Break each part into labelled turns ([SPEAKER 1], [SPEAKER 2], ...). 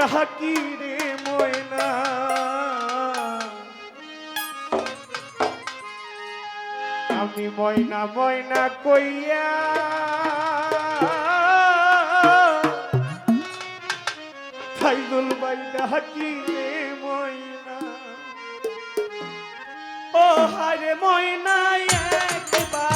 [SPEAKER 1] ডাকি রে ময়না আমি ময়না ময়না কইয়া ফাইজুল ভাই ডাকি রে ময়না ও হারে ময়না একবার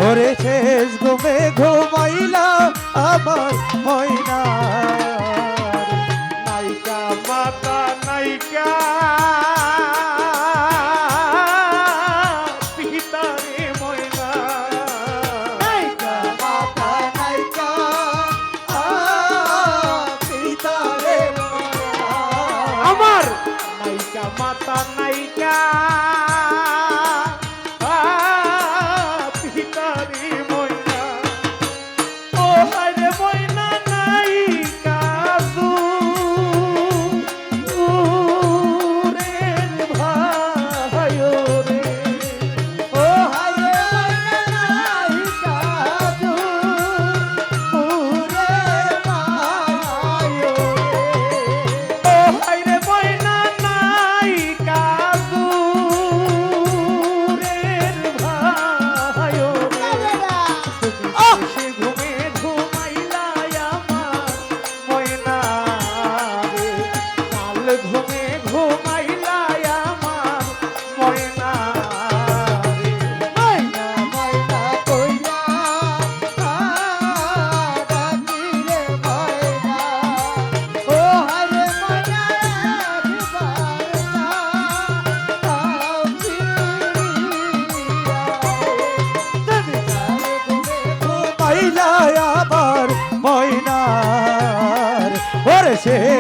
[SPEAKER 2] ওরে শেষ ঘুমে ঘুমাইলা আমার ময়না
[SPEAKER 1] নাইকা মাতা নাইকা পিতা রে ময়না
[SPEAKER 2] নাইকা মাতা নাইকা পিতা রে
[SPEAKER 1] আমার নাইকা মাতা নাইকা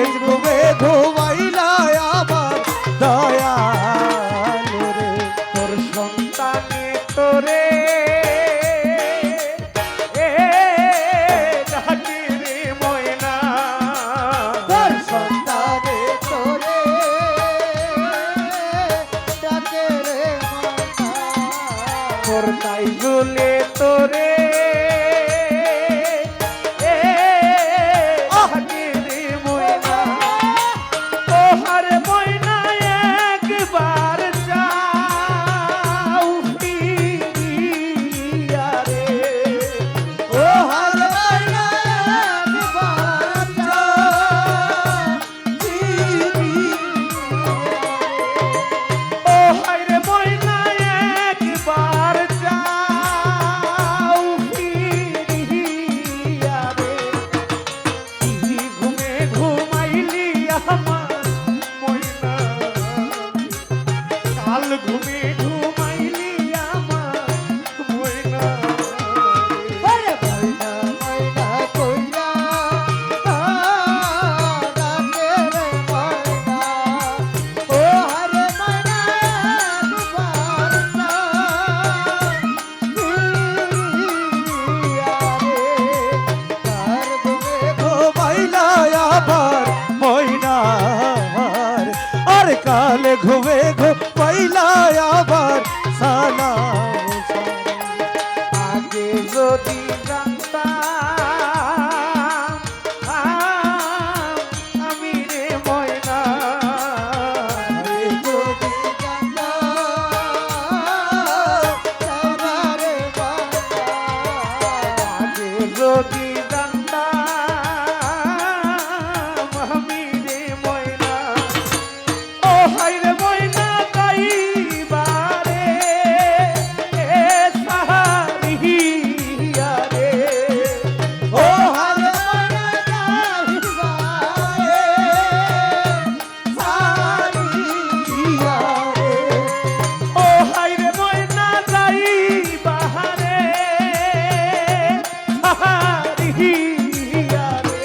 [SPEAKER 2] শেষ ঘুমে ঘুমাইলা আমার দয়াল রে
[SPEAKER 1] তোর সন্তানে তোরে এ ডাকে রে ময়না
[SPEAKER 2] তোর সন্তানে তোরে ডাকে রে ময়না
[SPEAKER 1] তোর তাই বলে তোরে এ ডাকে রে ময়না ও হারে ময়না একবার যাও ফিরিয়া রে
[SPEAKER 2] ও হার ময়না একবার যা
[SPEAKER 1] ও হায়রে ময়না একবার যাও ফিরিয়া রে কি ঘুমে ঘুমাইলি আমার ময়না কাল ঘুমে ঘুমাইলি আমার ময়না
[SPEAKER 2] ওরে ময়না ময়না কইরা ডাকে রে ময়না ও হারে ময়না একবার যা ফিরিয়া রে তার ঘুমে ঘুমাইলা আবার ময়নার আর কালে ঘুমে ঘুমাইলা আবার সালাম
[SPEAKER 1] আগে যদি জানতাম আমি রে ময়না
[SPEAKER 2] আরে যদি জানতাম রে বাবা
[SPEAKER 1] আগে যদি জানতাম আমি রে ময়না ও হাই রে ময়না গাইবারে সাহারিয়া রে
[SPEAKER 2] ও হারে ময়না গাইবারে সারিয়া রে
[SPEAKER 1] ও হাই রে ময়না গাইবারে সাহারিয়া রে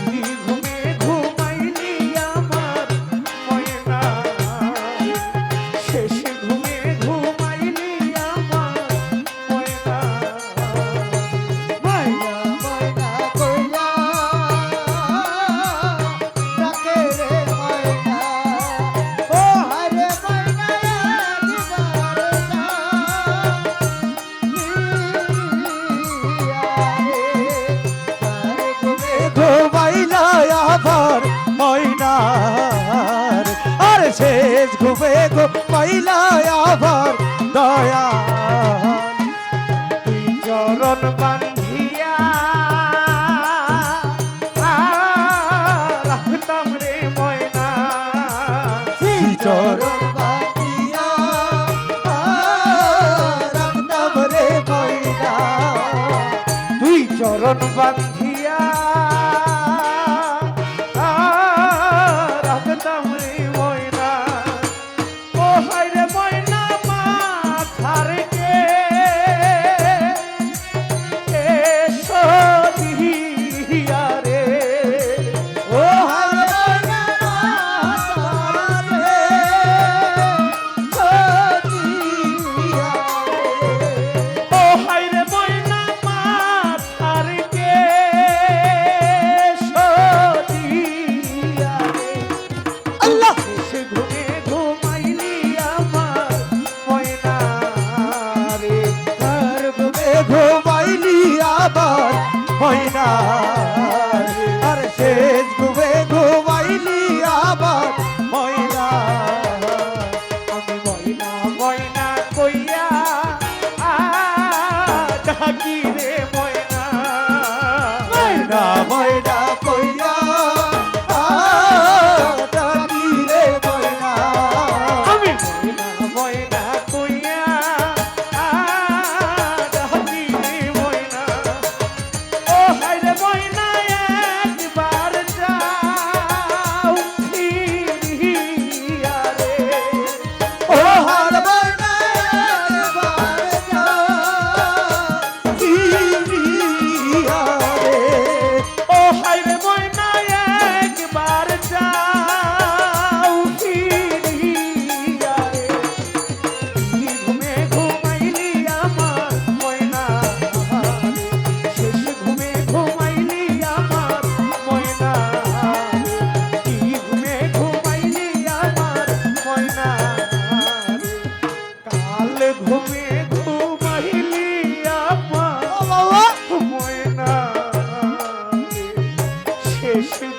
[SPEAKER 1] কি ঘুমে ঘুমাইলি আমার ময়না শেষ ঘুমে ঘুমাইলি আমার ময়না
[SPEAKER 2] ময়না ময়না কইরা ডাকে রে ময়না ও হারে ময়না একবার যা ঘুমাইলা আবার ময়নার আর শেষ ঘুমে ঘুমাইলা আবার দয়া
[SPEAKER 1] তুই চরণ বান্ধিয়া রাখতাম রে ময়না
[SPEAKER 2] চরণ বাঁধিয়া রাখতাম রে ময়না
[SPEAKER 1] তুই চরণ বান্ধিয়া রাখতাম রে ময়না ও হায় রে ময়না মাথার কে সদিয়া রে
[SPEAKER 2] ও হায় ময়না তারে সদিয়া
[SPEAKER 1] ও হায় রে ময়না মাথার কে শেষ